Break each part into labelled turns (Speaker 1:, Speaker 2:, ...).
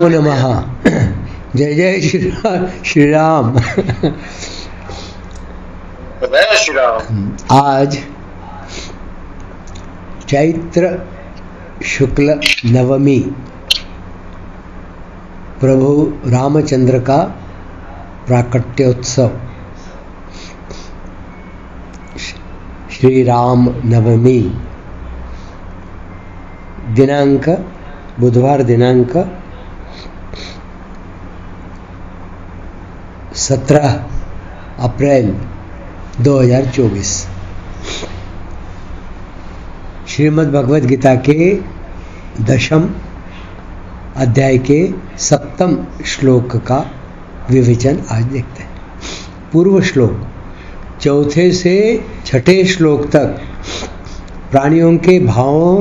Speaker 1: नमः। जय जय श्री राम।
Speaker 2: जय श्री राम।
Speaker 1: आज चैत्र शुक्ल नवमी प्रभु रामचंद्र का प्राकट्योत्सव श्री राम नवमी दिनांक बुधवार दिनांक 17 अप्रैल 2024। श्रीमद् भगवद गीता के 10वें अध्याय के 7वें श्लोक का विवेचन आज देखते हैं। पूर्व श्लोक 4 से 6 श्लोक तक प्राणियों के भावों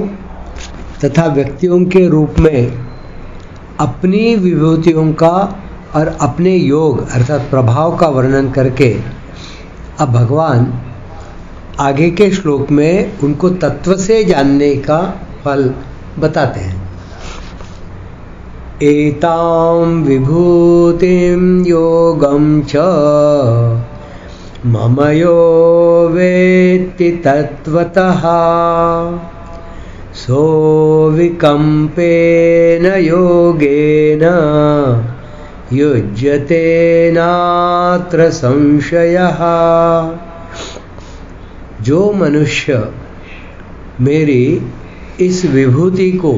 Speaker 1: तथा व्यक्तियों के रूप में अपनी विभूतियों का और अपने योग अर्थात प्रभाव का वर्णन करके अब भगवान आगे के श्लोक में उनको तत्व से जानने का फल बताते हैं। एतां विभूतिं योगं च मम यो वेत्ति तत्वतः सो विकम्पेन योगेन युज्यते नात्र संशयः। जो मनुष्य मेरी इस विभूति को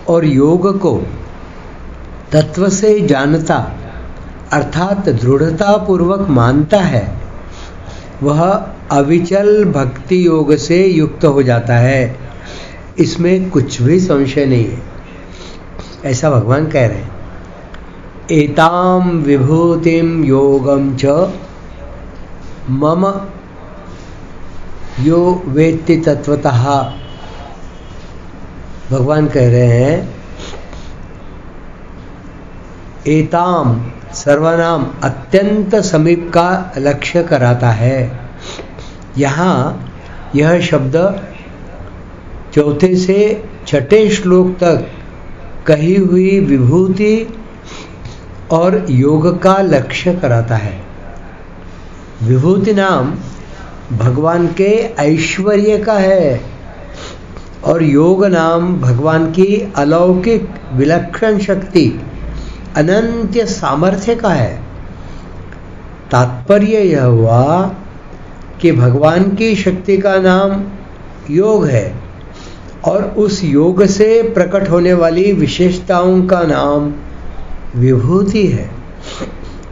Speaker 1: और योग को तत्व से जानता अर्थात दृढ़ता पूर्वक मानता है वह अविचल भक्ति योग से युक्त हो जाता है। इसमें कुछ भी संशय नहीं है, ऐसा भगवान कह रहे हैं। एतां विभूतिं योगं च मम यो वेत्ति तत्वतः। भगवान कह रहे हैं एताम सर्वनाम अत्यंत समीप का लक्ष्य कराता है। यहाँ यह शब्द 4 से 6 श्लोक तक कही हुई विभूति और योग का लक्ष्य कराता है। विभूति नाम भगवान के ऐश्वर्य का है और योग नाम भगवान की अलौकिक विलक्षण शक्ति अनंत सामर्थ्य का है। तात्पर्य यह हुआ कि भगवान की शक्ति का नाम योग है और उस योग से प्रकट होने वाली विशेषताओं का नाम विभूति है।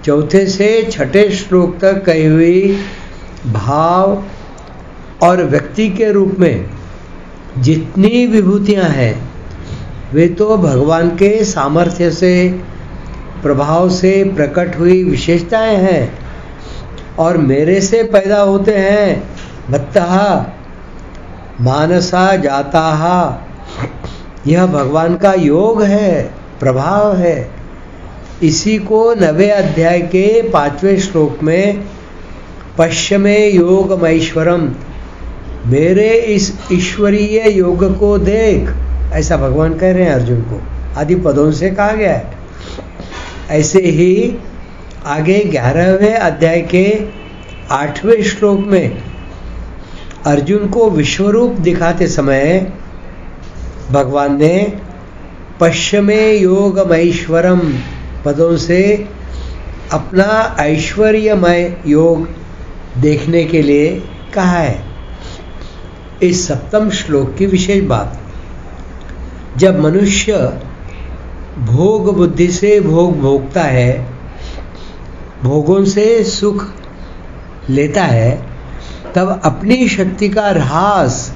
Speaker 1: 4 से 6 श्लोक तक कही हुई भाव और व्यक्ति के रूप में जितनी विभूतियां हैं वे तो भगवान के सामर्थ्य से प्रभाव से प्रकट हुई विशेषताएं हैं और मेरे से पैदा होते हैं भक्तः मानसा जाताः। यह भगवान का योग है, प्रभाव है। इसी को 9वें अध्याय के 5वें श्लोक में पश्य मे योगमैश्वरम, मेरे इस ईश्वरीय योग को देख, ऐसा भगवान कह रहे हैं अर्जुन को। आदि पदों से कहा गया है। ऐसे ही आगे 11वें अध्याय के 8वें श्लोक में अर्जुन को विश्वरूप दिखाते समय भगवान ने पश्य मे योगमैश्वरम पदों से अपना ऐश्वर्यमय योग देखने के लिए कहा है। इस 7वें श्लोक की विशेष बात, जब मनुष्य भोग बुद्धि से भोग भोगता है, भोगों से सुख लेता है, तब अपनी शक्ति का ह्रास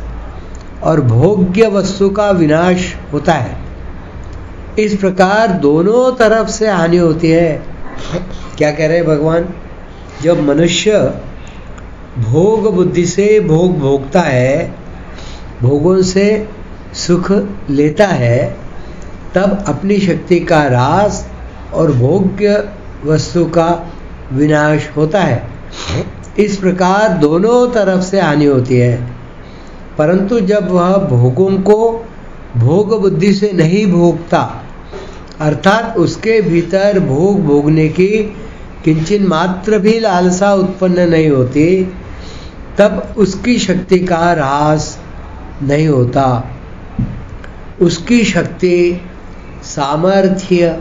Speaker 1: और भोग्य वस्तु का विनाश होता है। इस प्रकार दोनों तरफ से हानि होती है। क्या कह रहे हैं भगवान? जब मनुष्य भोग बुद्धि से भोग भोगता है, भोगों से सुख लेता है, तब अपनी शक्ति का ह्रास और भोग्य वस्तु का विनाश होता है। इस प्रकार दोनों तरफ से हानि होती है। परंतु जब वह भोगों को भोग बुद्धि से नहीं भोगता अर्थात उसके भीतर भोग भोगने की किंचित मात्र भी लालसा उत्पन्न नहीं होती, तब उसकी शक्ति का ह्रास नहीं होता। उसकी शक्ति सामर्थ्य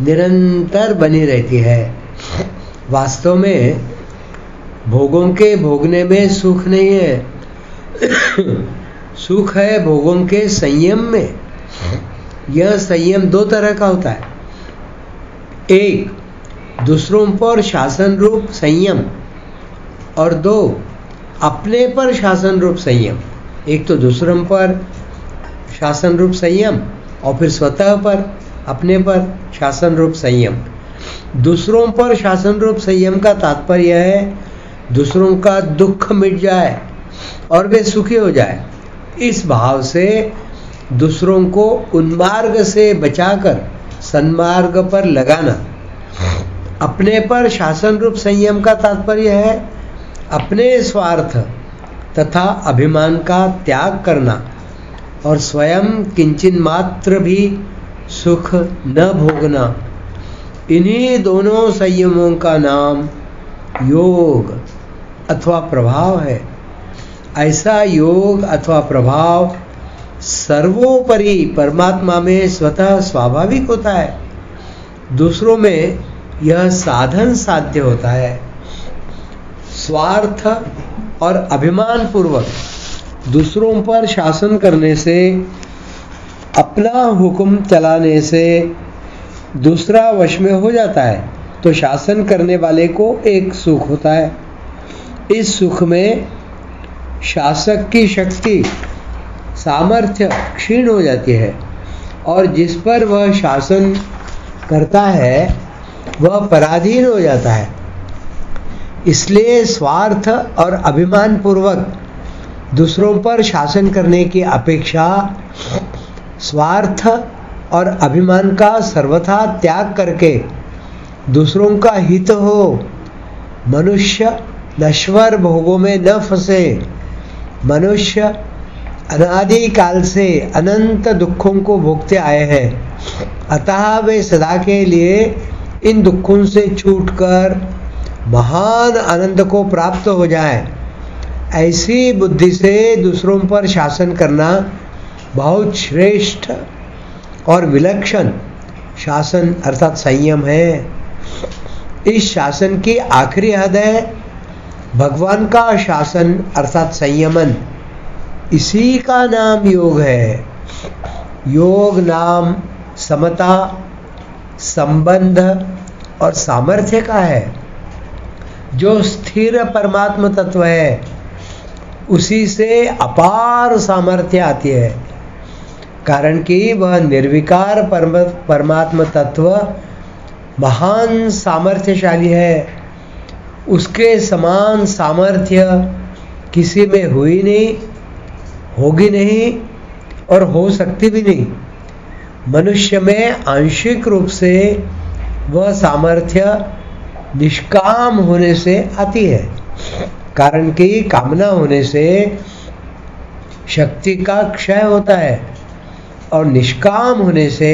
Speaker 1: निरंतर बनी रहती है। वास्तव में भोगों के भोगने में सुख नहीं है, सुख है भोगों के संयम में। यह संयम दो तरह का होता है, एक दूसरों पर शासन रूप संयम और दो अपने पर शासन रूप संयम। एक तो दूसरों पर शासन रूप संयम और फिर स्वतः पर अपने पर शासन रूप संयम। दूसरों पर शासन रूप संयम का तात्पर्य है दूसरों का दुख मिट जाए और वे सुखी हो जाए, इस भाव से दूसरों को उन्मार्ग से बचाकर सन्मार्ग पर लगाना। अपने पर शासन रूप संयम का तात्पर्य है अपने स्वार्थ तथा अभिमान का त्याग करना और स्वयं किंचित मात्र भी सुख न भोगना। इन्हीं दोनों संयमों का नाम योग अथवा प्रभाव है। ऐसा योग अथवा प्रभाव सर्वोपरि परमात्मा में स्वतः स्वाभाविक होता है, दूसरों में यह साधन साध्य होता है। स्वार्थ और अभिमान पूर्वक दूसरों पर शासन करने से, अपना हुक्म चलाने से दूसरा वश में हो जाता है तो शासन करने वाले को एक सुख होता है। इस सुख में शासक की शक्ति सामर्थ्य क्षीण हो जाती है और जिस पर वह शासन करता है वह पराधीन हो जाता है। इसलिए स्वार्थ और अभिमान पूर्वक दूसरों पर शासन करने की अपेक्षा स्वार्थ और अभिमान का सर्वथा त्याग करके दूसरों का हित हो, मनुष्य नश्वर भोगों में न फंसे। मनुष्य अनादि काल से अनंत दुखों को भोगते आए हैं, अतः वे सदा के लिए इन दुखों से छूटकर महान आनंद को प्राप्त हो जाए। ऐसी बुद्धि से दूसरों पर शासन करना बहुत श्रेष्ठ और विलक्षण शासन अर्थात संयम है। इस शासन की आखिरी हद है भगवान का शासन अर्थात संयमन। इसी का नाम योग है। योग नाम समता, संबंध और सामर्थ्य का है। जो स्थिर परमात्मा तत्व है उसी से अपार सामर्थ्य आती है, कारण कि वह निर्विकार परमात्मा तत्व महान सामर्थ्यशाली है। उसके समान सामर्थ्य किसी में हुई नहीं, होगी नहीं और हो सकती भी नहीं। मनुष्य में आंशिक रूप से वह सामर्थ्य निष्काम होने से आती है, कारण कि कामना होने से शक्ति का क्षय होता है और निष्काम होने से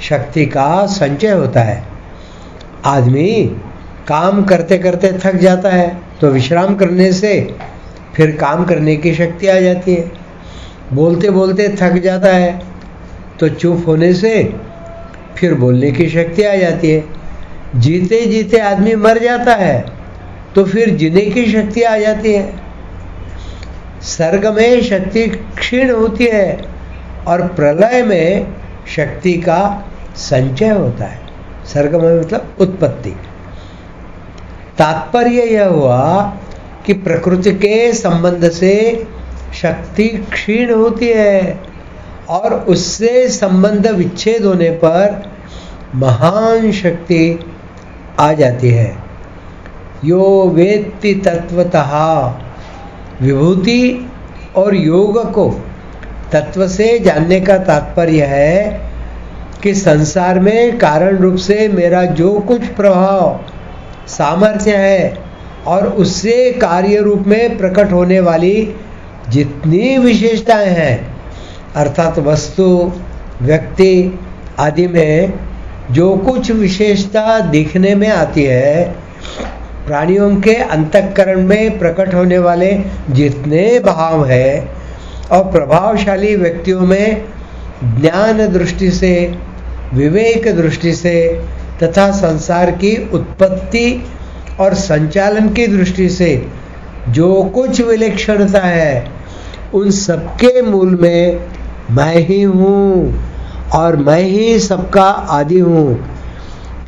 Speaker 1: शक्ति का संचय होता है। आदमी काम करते करते थक जाता है तो विश्राम करने से फिर काम करने की शक्ति आ जाती है। बोलते बोलते थक जाता है तो चुप होने से फिर बोलने की शक्ति आ जाती है। जीते जीते आदमी मर जाता है तो फिर जीने की शक्ति आ जाती है। सर्ग में शक्ति क्षीण होती है और प्रलय में शक्ति का संचय होता है। सर्ग में मतलब उत्पत्ति। तात्पर्य यह हुआ कि प्रकृति के संबंध से शक्ति क्षीण होती है और उससे संबंध विच्छेद होने पर महान शक्ति आ जाती है। यो वेत्ति तत्वतः, विभूति और योग को तत्व से जानने का तात्पर्य है कि संसार में कारण रूप से मेरा जो कुछ प्रभाव सामर्थ्य है और उससे कार्य रूप में प्रकट होने वाली जितनी विशेषताएं हैं अर्थात वस्तु, व्यक्ति, आदि में जो कुछ विशेषता दिखने में आती है, प्राणियों के अंतःकरण में प्रकट होने वाले जितने भाव है और प्रभावशाली व्यक्तियों में ज्ञान दृष्टि से, विवेक दृष्टि से तथा संसार की उत्पत्ति और संचालन की दृष्टि से जो कुछ विलक्षणता है, उन सबके मूल में मैं ही हूँ और मैं ही सबका आदि हूँ।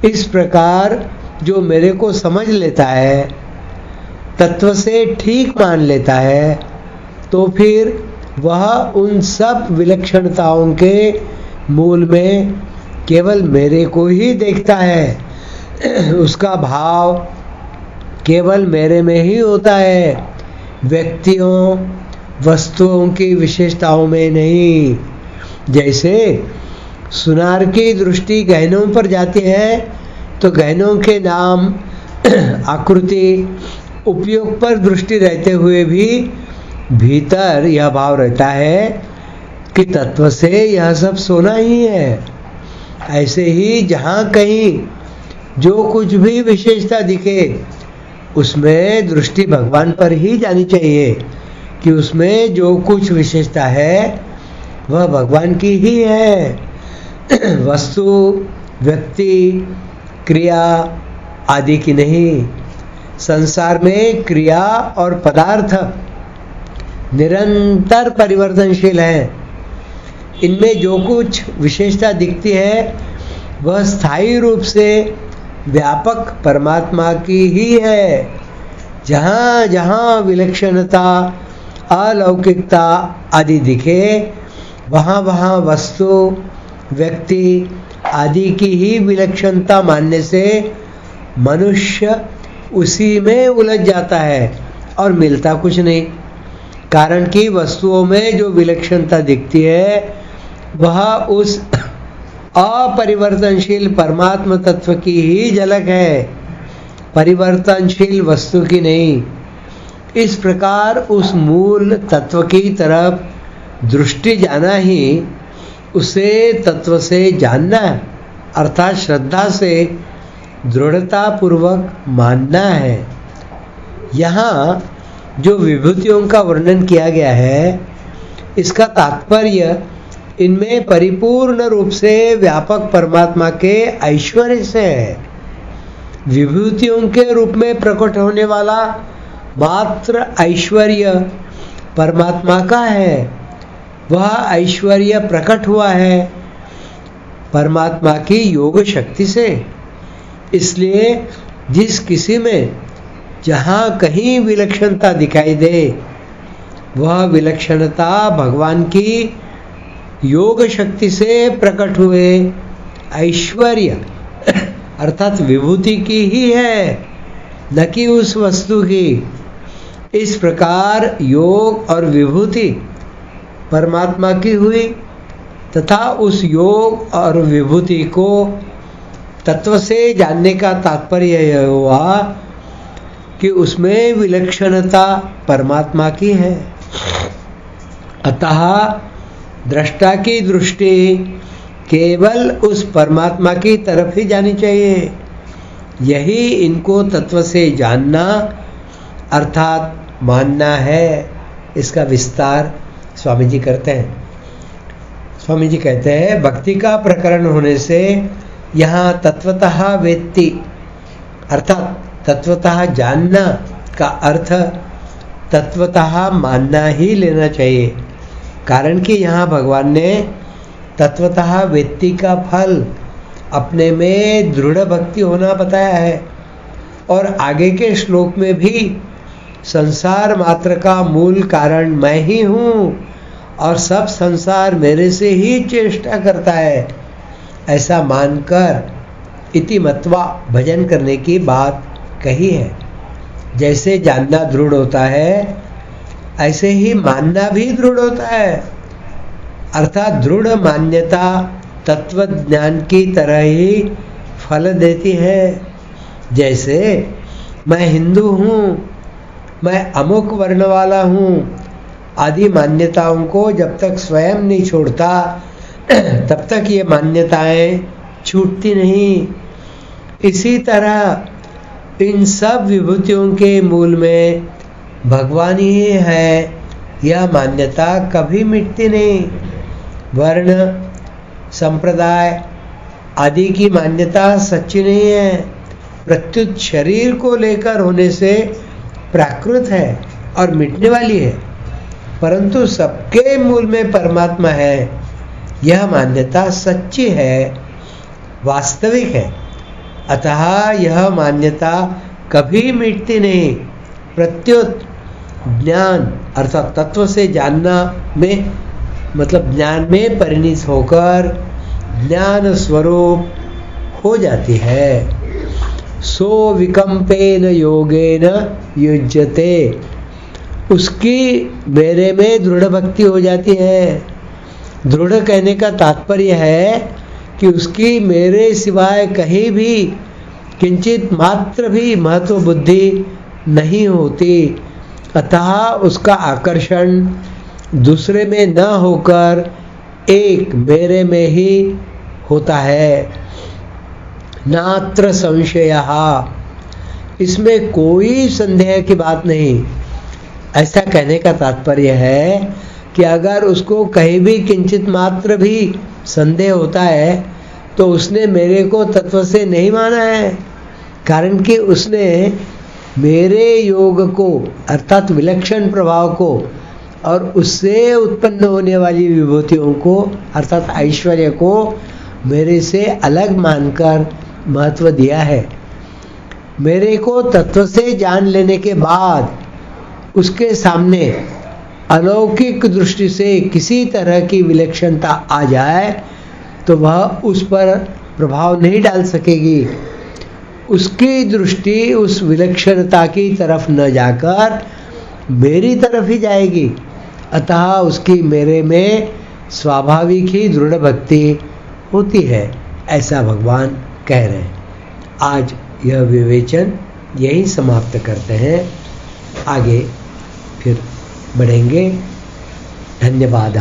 Speaker 1: इस प्रकार जो मेरे को समझ लेता है, तत्व से ठीक मान लेता है, तो फिर वह उन सब विलक्षणताओं के मूल में केवल मेरे को ही देखता है। उसका भाव केवल मेरे में ही होता है, व्यक्तियों वस्तुओं की विशेषताओं में नहीं। जैसे सुनार की दृष्टि गहनों पर जाती है तो गहनों के नाम, आकृति, उपयोग पर दृष्टि रहते हुए भी भीतर यह भाव रहता है कि तत्व से यह सब सोना ही है। ऐसे ही जहाँ कहीं जो कुछ भी विशेषता दिखे, उसमें दृष्टि भगवान पर ही जानी चाहिए कि उसमें जो कुछ विशेषता है वह भगवान की ही है। वस्तु, व्यक्ति, क्रिया आदि की नहीं। संसार में क्रिया और पदार्थ निरंतर परिवर्तनशील हैं। इनमें जो कुछ विशेषता दिखती है वह स्थायी रूप से व्यापक परमात्मा की ही है। जहाँ जहाँ विलक्षणता, अलौकिकता आदि दिखे, वहाँ वहाँ वस्तु, व्यक्ति आदि की ही विलक्षणता मानने से मनुष्य उसी में उलझ जाता है और मिलता कुछ नहीं। कारण कि वस्तुओं में जो विलक्षणता दिखती है वह उस अपरिवर्तनशील परमात्मा तत्व की ही झलक है, परिवर्तनशील वस्तु की नहीं। इस प्रकार उस मूल तत्व की तरफ दृष्टि जाना ही उसे तत्व से जानना, अर्थात श्रद्धा से दृढ़ता पूर्वक मानना है। यहाँ जो विभूतियों का वर्णन किया गया है, इसका तात्पर्य इनमें परिपूर्ण रूप से व्यापक परमात्मा के ऐश्वर्य से है। विभूतियों के रूप में प्रकट होने वाला मात्र ऐश्वर्य परमात्मा का है। वह ऐश्वर्य प्रकट हुआ है परमात्मा की योग शक्ति से। इसलिए जिस किसी में जहाँ कहीं विलक्षणता दिखाई दे, वह विलक्षणता भगवान की योग शक्ति से प्रकट हुए ऐश्वर्य अर्थात विभूति की ही है, न कि उस वस्तु की। इस प्रकार योग और विभूति परमात्मा की हुई तथा उस योग और विभूति को तत्व से जानने का तात्पर्य यह हुआ कि उसमें विलक्षणता परमात्मा की है। अतः दृष्टा की दृष्टि केवल उस परमात्मा की तरफ ही जानी चाहिए। यही इनको तत्व से जानना अर्थात मानना है। इसका विस्तार स्वामी जी करते हैं। स्वामी जी कहते हैं, भक्ति का प्रकरण होने से यहाँ तत्वतः वेत्ति अर्थात तत्वतः जानना का अर्थ तत्वतः मानना ही लेना चाहिए। कारण कि यहाँ भगवान ने तत्वतः वेत्ति का फल अपने में दृढ़ भक्ति होना बताया है। और आगे के श्लोक में भी संसार मात्र का मूल कारण मैं ही हूँ और सब संसार मेरे से ही चेष्टा करता है, ऐसा मानकर इति मत्वा भजन करने की बात कही है। जैसे जानना दृढ़ होता है, ऐसे ही मानना भी दृढ़ होता है। अर्थात दृढ़ मान्यता तत्व ज्ञान की तरह ही फल देती है। जैसे मैं हिंदू हूँ, मैं अमुक वर्ण वाला हूँ आदि मान्यताओं को जब तक स्वयं नहीं छोड़ता तब तक ये मान्यताएं छूटती नहीं। इसी तरह इन सब विभूतियों के मूल में भगवान ही है, यह मान्यता कभी मिटती नहीं। वर्ण, संप्रदाय आदि की मान्यता सच्ची नहीं है, प्रत्युत शरीर को लेकर होने से प्राकृत है और मिटने वाली है, परंतु सबके मूल में परमात्मा है, यह मान्यता सच्ची है, वास्तविक है। अतः यह मान्यता कभी मिटती नहीं। प्रत्युत ज्ञान अर्थात तत्व से जानना में मतलब ज्ञान में परिणित होकर ज्ञान स्वरूप हो जाती है। सो विकम्पेन योगेन युज्यते, उसकी मेरे में दृढ़ भक्ति हो जाती है। दृढ़ कहने का तात्पर्य है कि उसकी मेरे सिवाय कहीं भी किंचित मात्र भी महत्व बुद्धि नहीं होती, अतः उसका आकर्षण दूसरे में न होकर एक मेरे में ही होता है। नात्र संशयः, इसमें कोई संदेह की बात नहीं। ऐसा कहने का तात्पर्य है कि अगर उसको कहीं भी किंचित मात्र भी संदेह होता है तो उसने मेरे को तत्व से नहीं माना है, कारण कि उसने मेरे योग को अर्थात विलक्षण प्रभाव को और उससे उत्पन्न होने वाली विभूतियों को अर्थात ऐश्वर्य को मेरे से अलग मानकर महत्व दिया है। मेरे को तत्व से जान लेने के बाद उसके सामने अलौकिक दृष्टि से किसी तरह की विलक्षणता आ जाए तो वह उस पर प्रभाव नहीं डाल सकेगी। उसकी दृष्टि उस विलक्षणता की तरफ न जाकर मेरी तरफ ही जाएगी, अतः उसकी मेरे में स्वाभाविक ही दृढ़ भक्ति होती है, ऐसा भगवान कह रहे हैं। आज यह विवेचन यही समाप्त करते हैं, आगे फिर बढ़ेंगे। धन्यवाद।